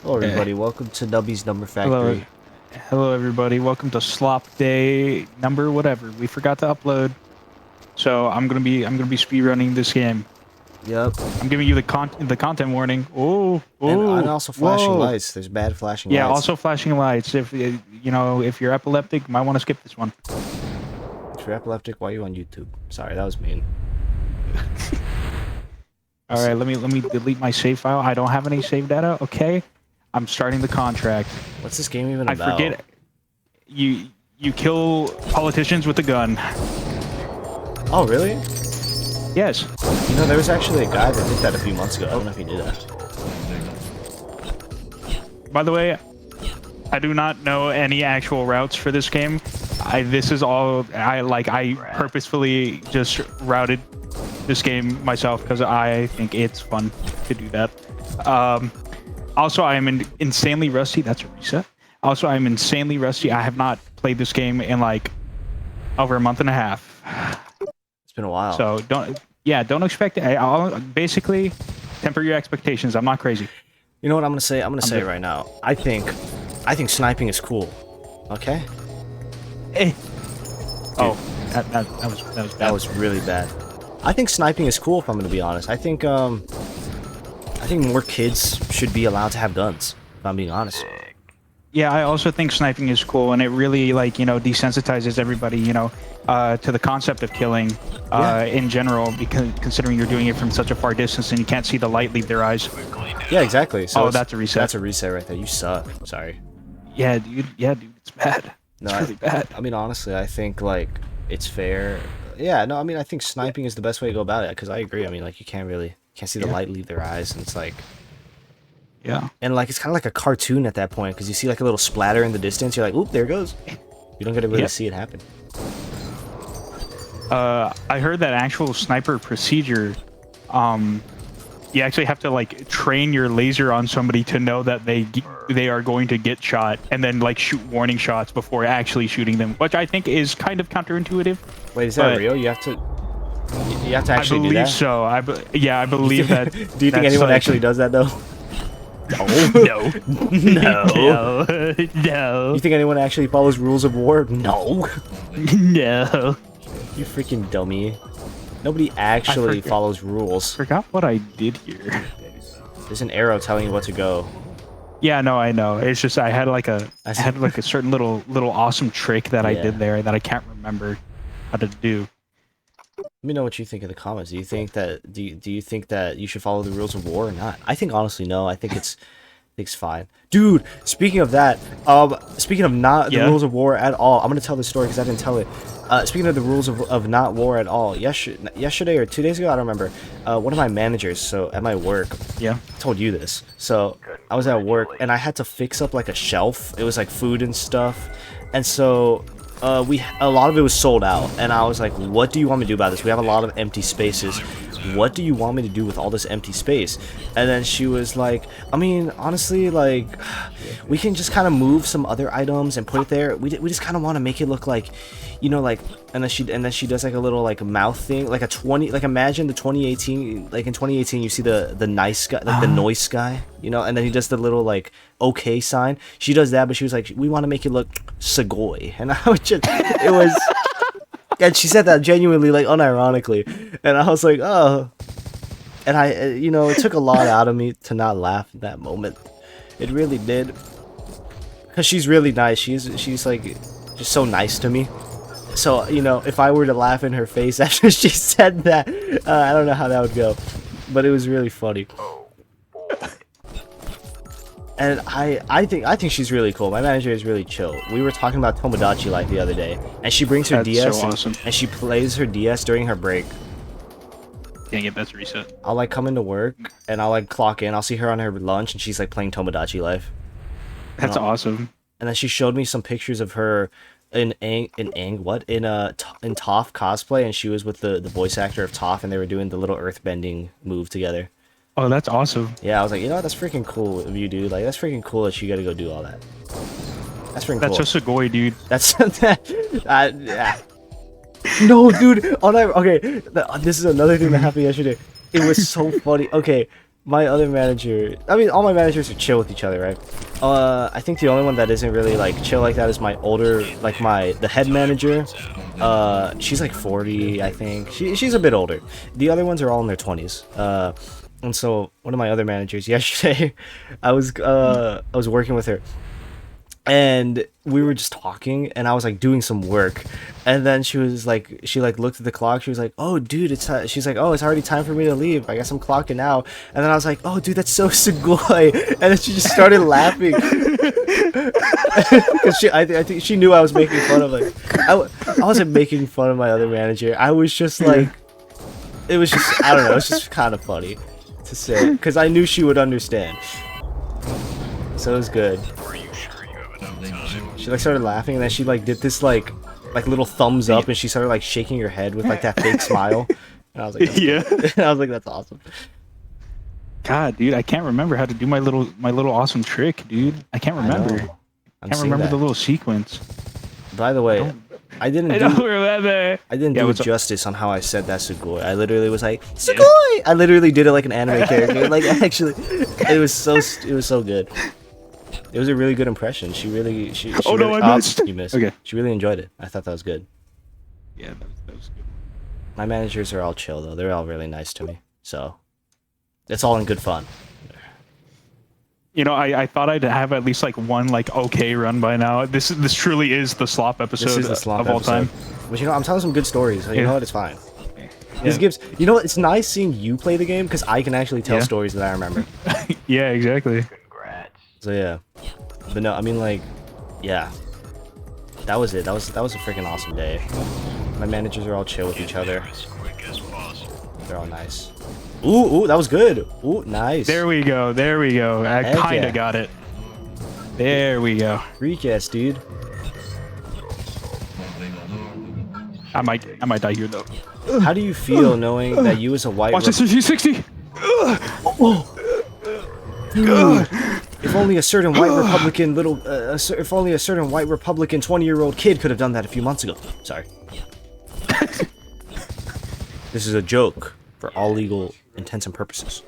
Hello, everybody. Welcome to Nubby's Number Hello, Factory. hello everybody. Welcome to Slop Day number whatever. We forgot to upload, so I'm gonna be speedrunning this game. Yep. I'm giving you the content warning. Oh, And oh, also flashing whoa. lights. There's bad flashing Yeah, lights. also flashing lights. If if you're epileptic, you might want to skip this one. If you're epileptic, why are you on YouTube? Sorry, that was mean. All right, let me delete my save file. I don't have any save data. Okay, I'm starting the contract. What's this game even I about? forget you kill politicians with a gun. Oh, really? Yes. You know, there was actually a guy that did that a few months ago. I don't know if he did that. By the way, I do not know any actual routes for this game. This is all I purposefully just routed this game myself because I think it's fun to do that. Also, I am insanely rusty. That's a reset. Also, I'm insanely rusty. I have not played this game in like over a month and a half. It's been a while. So don't expect it. I'll basically temper your expectations. I'm not crazy. You know what I'm gonna say? I'm gonna say it right now. I think sniping is cool. Okay? Eh. Oh, that was bad. That was really bad. I think sniping is cool, if I'm gonna be honest. I think more kids should be allowed to have guns, if I'm being honest. Yeah, I also think sniping is cool, and it really desensitizes everybody, to the concept of killing in general, because considering you're doing it from such a far distance and you can't see the light leave their eyes. Yeah, exactly. So that's a reset. That's a reset right there. You suck. Sorry. Yeah, dude. Yeah, dude. It's bad. No, it's really bad. I mean, honestly, I think like it's fair. Yeah, no, I mean, I think sniping is the best way to go about it because I agree. I mean, like you can't see the light leave their eyes, and it's like. Yeah. And like it's kind of like a cartoon at that point because you see like a little splatter in the distance. You're like, oop, there it goes. You don't get to really see it happen. I heard that actual sniper procedure, you actually have to like train your laser on somebody to know that they are going to get shot, and then like shoot warning shots before actually shooting them, which I think is kind of counterintuitive. Wait, is that real? You have to actually do that? I believe so. I believe that. Do you think anyone actually does that though? No. No. No. No. No. You think anyone actually follows rules of war? No. No. You freaking dummy. Nobody actually follows rules. Forgot what I did here. There's an arrow telling you what to go. Yeah, no, I know. It's just I had like a certain little awesome trick that I did there that I can't remember how to do. Let me know what you think in the comments. Do you think that do you think that you should follow the rules of war or not? I think honestly no. I think it's fine. Dude, speaking of that, speaking of not the rules of war at all, I'm gonna tell this story because I didn't tell it. Speaking of the rules of not war at all, yesterday or 2 days ago, I don't remember. One of my managers, so at my work, told you this. So I was at work and I had to fix up like a shelf. It was like food and stuff, and so a lot of it was sold out, and I was like, what do you want me to do about this? We have a lot of empty spaces. What do you want me to do with all this empty space? And then she was like, I mean, honestly, like, we can just kind of move some other items and put it there. We just kind of want to make it look like, like, and then she does like a little like mouth thing, like imagine the 2018, like in 2018 you see the nice guy, like the noise guy, and then he does the little like okay sign. She does that, but she was like, we want to make it look Segoy, and I was just, it was. And she said that genuinely, like, unironically. And I was like, oh. And it took a lot out of me to not laugh at that moment. It really did. Because she's really nice. She's like, just so nice to me. So, if I were to laugh in her face after she said that, I don't know how that would go. But it was really funny. And I think she's really cool. My manager is really chill. We were talking about Tomodachi Life the other day, and she brings her DS and she plays her DS during her break. Dang it, that's reset. I'll like come into work and I'll like clock in. I'll see her on her lunch and she's like playing Tomodachi Life. That's awesome. And then she showed me some pictures of her in Toph cosplay, and she was with the voice actor of Toph, and they were doing the little earthbending move together. Oh, that's awesome. Yeah, I was like, what? That's freaking cool of you, dude. Like, that's freaking cool that you gotta go do all that. That's freaking cool. That's just a goy, dude. That's yeah. No, dude. Okay, this is another thing that happened yesterday. It was so funny. Okay, my other manager, I mean, all my managers are chill with each other, right? I think the only one that isn't really like chill like that is my older, like the head manager. She's like 40, I think. She's a bit older. The other ones are all in their 20s. And so one of my other managers yesterday, I was working with her, and we were just talking, and I was like doing some work, and then she looked at the clock. She was like, "Oh, dude, she's like, oh, it's already time for me to leave. I guess I'm clocking out." And then I was like, "Oh, dude, that's so Sugoi," and then she just started laughing because I think she knew I was making fun of I wasn't making fun of my other manager. I was just like, it was just, I don't know, it's just kind of funny to say because I knew she would understand, so it was good. She like started laughing, and then she like did this like little thumbs up, and she started like shaking her head with like that fake smile. And I was like, yeah. I was like, that's awesome. God, dude, I can't remember how to do my little awesome trick, dude. I can't remember. I can't remember the little sequence. By the way, I didn't do what's justice on how I said that Sugoi. I literally was like, Sugoi! I literally did it like an anime character. Like, actually, it was so good. It was a really good impression. She really, oh no, really, I missed. You missed. Okay. She really enjoyed it. I thought that was good. Yeah, that was good. My managers are all chill though. They're all really nice to me. So, it's all in good fun. You know, I thought I'd have at least like one like okay run by now. This truly is the slop episode This is the slop of all episode. time. But you know, I'm telling some good stories. So you Yeah. know what? It's fine. Yeah. This gives, you know what? It's nice seeing you play the game because I can actually tell Yeah. stories that I remember. Yeah, exactly. So yeah. But no, I mean like, yeah. That was it. That was a freaking awesome day. My managers are all chill with each other. They're all nice. Ooh, that was good. Ooh, nice. There we go. There we go. I Heck kinda yeah. got it. There we go. Freak ass, dude. I might die here though. How do you feel knowing that you as a white Watch this 360. Dude, if only a certain white Republican if only a certain white Republican 20-year-old kid could have done that a few months ago. Sorry. This is a joke for all legal intents and purposes.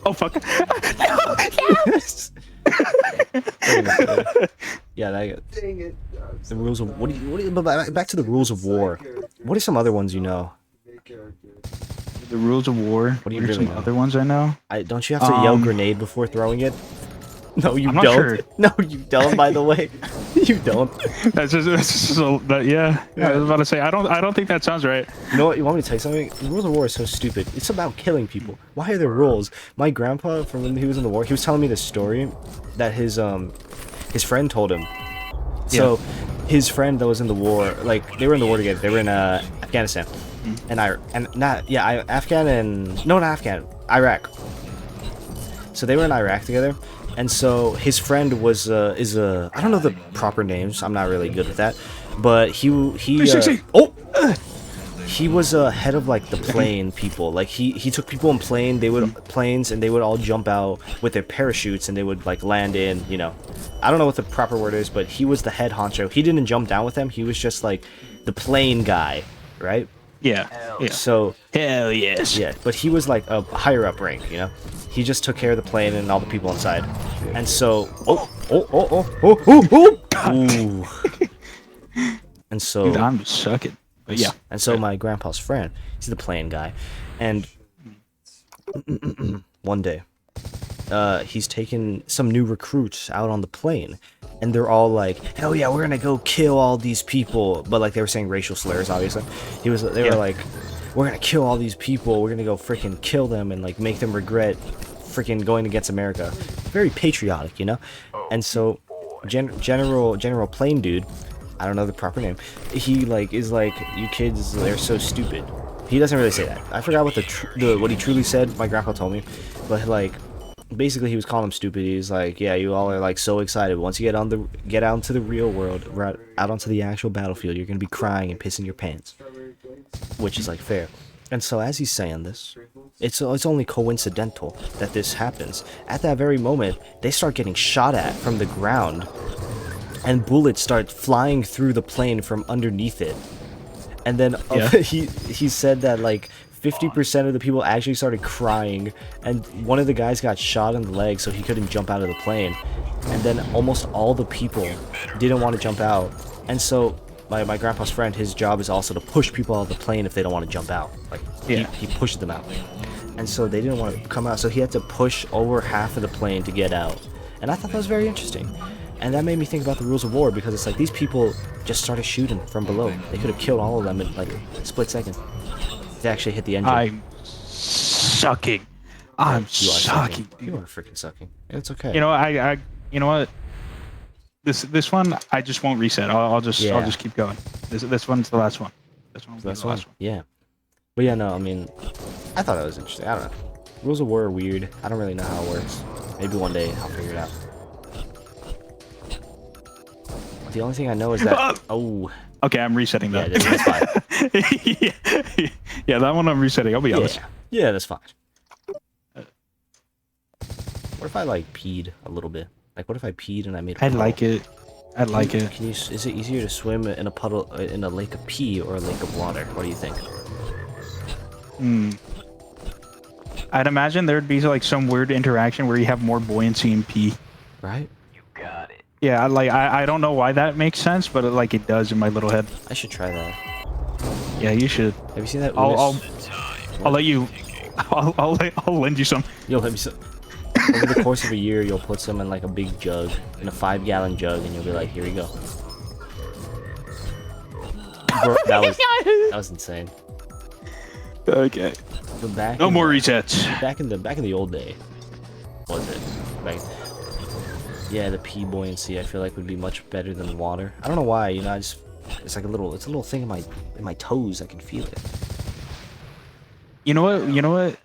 Oh fuck. Yeah, dang it. The rules of back to the rules of war. What are some other ones you know? The rules of war. What do you are really some know? other ones I know? Don't you have to yell grenade before throwing it? No, you I'm not don't. sure. No, you don't. By the way, you don't. That's just yeah. I was about to say I don't think that sounds right. You know what? You want me to tell you something? The rules of war is so stupid. It's about killing people. Why are there rules? My grandpa, from when he was in the war, he was telling me this story that his friend told him. So, his friend that was in the war, like they were in the war together. They were in Afghanistan, Iraq. So they were in Iraq together. And so his friend was I don't know the proper names. I'm not really good with that, but he was head of like the plane people. Like he took people in planes, and they would all jump out with their parachutes, and they would like land in. You know, I don't know what the proper word is, but he was the head honcho. He didn't jump down with them. He was just like the plane guy, right? Yeah. Yeah. So hell yes. yeah, but he was like a higher up rank, you know. He just took care of the plane and all the people inside. And so, ooh. And so, Dude, I'm just sucking. But yeah. And so my grandpa's friend, he's the plane guy, and one day, he's taking some new recruits out on the plane, and they're all like, "Hell yeah, we're gonna go kill all these people!" But like they were saying racial slurs, obviously. They were like, "We're gonna kill all these people. We're gonna go freaking kill them and like make them regret freaking going against America." Very patriotic, you know. And so, General Plane Dude, I don't know the proper name. He like is like, "You kids, they're so stupid." He doesn't really say that. I forgot what what he truly said. My grandpa told me, but like, basically he was calling them stupid. He's like, "Yeah, you all are like so excited. Once you get out into the real world, out onto the actual battlefield, you're gonna be crying and pissing your pants," which is like fair. And so as he's saying this, it's only coincidental that this happens. At that very moment, they start getting shot at from the ground, and bullets start flying through the plane from underneath it. And then he said that like 50% of the people actually started crying, and one of the guys got shot in the leg, so he couldn't jump out of the plane. And then almost all the people didn't want to jump out, and so my grandpa's friend, his job is also to push people out of the plane if they don't want to jump out. Like, he pushes them out. And so they didn't want to come out, so he had to push over half of the plane to get out. And I thought that was very interesting. And that made me think about the rules of war, because it's like these people just started shooting from below. They could have killed all of them in like a split second. They actually hit the engine. I'm sucking. I'm sucking. You are freaking sucking. It's okay. You know, you know what? This one, I just won't reset. I'll just keep going. This one's the last one. This one will be the last one. Yeah. But yeah, no, I mean, I thought that was interesting. I don't know. Rules of war are weird. I don't really know how it works. Maybe one day I'll figure it out. The only thing I know is that... Oh. Okay, I'm resetting that. Yeah, that's fine. Yeah, that one I'm resetting. I'll be honest. Yeah, that's fine. What if I, like, peed a little bit? Like, what if I peed and I made a puddle? I'd like it. I'd like it. Can you? Is it easier to swim in a puddle, in a lake of pee, or a lake of water? What do you think? I'd imagine there'd be like some weird interaction where you have more buoyancy in pee. Right? You got it. Yeah, I don't know why that makes sense, but it does in my little head. I should try that. Yeah, you should. Have you seen that? I'll let you. I'll lend you some. You'll let me some. Over the course of a year, you'll put some in like a big jug, in a 5-gallon jug, and you'll be like, "Here we go." Bro, that was insane. Okay. But back no more resets. Back in the old day, was it? Like, yeah, the pee buoyancy I feel like would be much better than water. I don't know why. You know, it's like a little thing in my toes. I can feel it. You know what? You know what?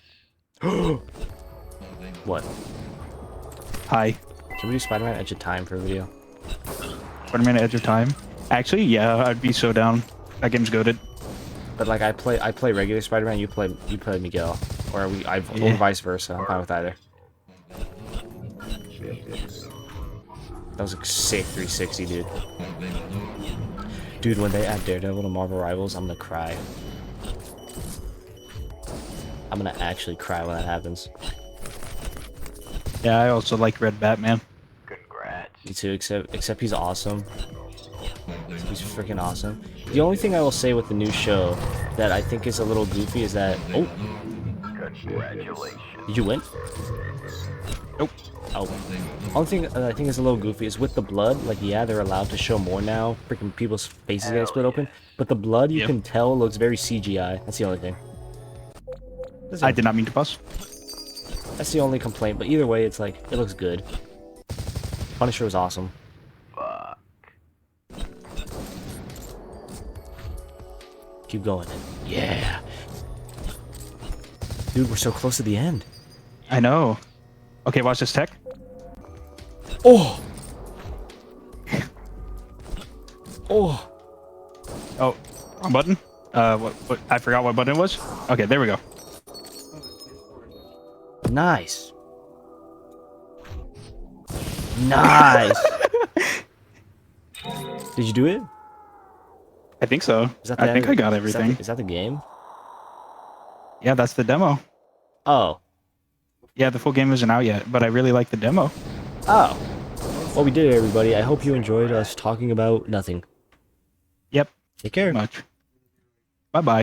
What? Hi. Can we do Spider-Man Edge of Time for a video? Spider-Man Edge of Time? Actually, yeah, I'd be so down. That game's goated. But like I play regular Spider-Man, you play Miguel, or or vice versa. I'm fine with either. That was a sick 360, dude. Dude, when they add Daredevil to Marvel Rivals, I'm gonna cry. I'm gonna actually cry when that happens. Yeah, I also like Red Batman. Congrats. Me too, except he's awesome. He's freaking awesome. The only thing I will say with the new show that I think is a little goofy is that... Oh! Congratulations. Did you win? Nope. Oh. Only thing I think is a little goofy is with the blood, like, yeah, they're allowed to show more now. Freaking people's faces get split open. But the blood, you can tell, looks very CGI. That's the only thing. I did not mean to fuss. That's the only complaint, but either way, it's like, it looks good. Punisher was awesome. Fuck. Keep going. Yeah. Dude, we're so close to the end. I know. Okay, watch this tech. Oh! Oh! Oh, wrong button. What? I forgot what button it was. Okay, there we go. Nice. Nice. Did you do it? I think so. I think I got everything. Is that the game? Yeah, that's the demo. Oh. Yeah, the full game isn't out yet, but I really like the demo. Oh. Well, we did it, everybody. I hope you enjoyed us talking about nothing. Yep. Take care. Much. Bye-bye.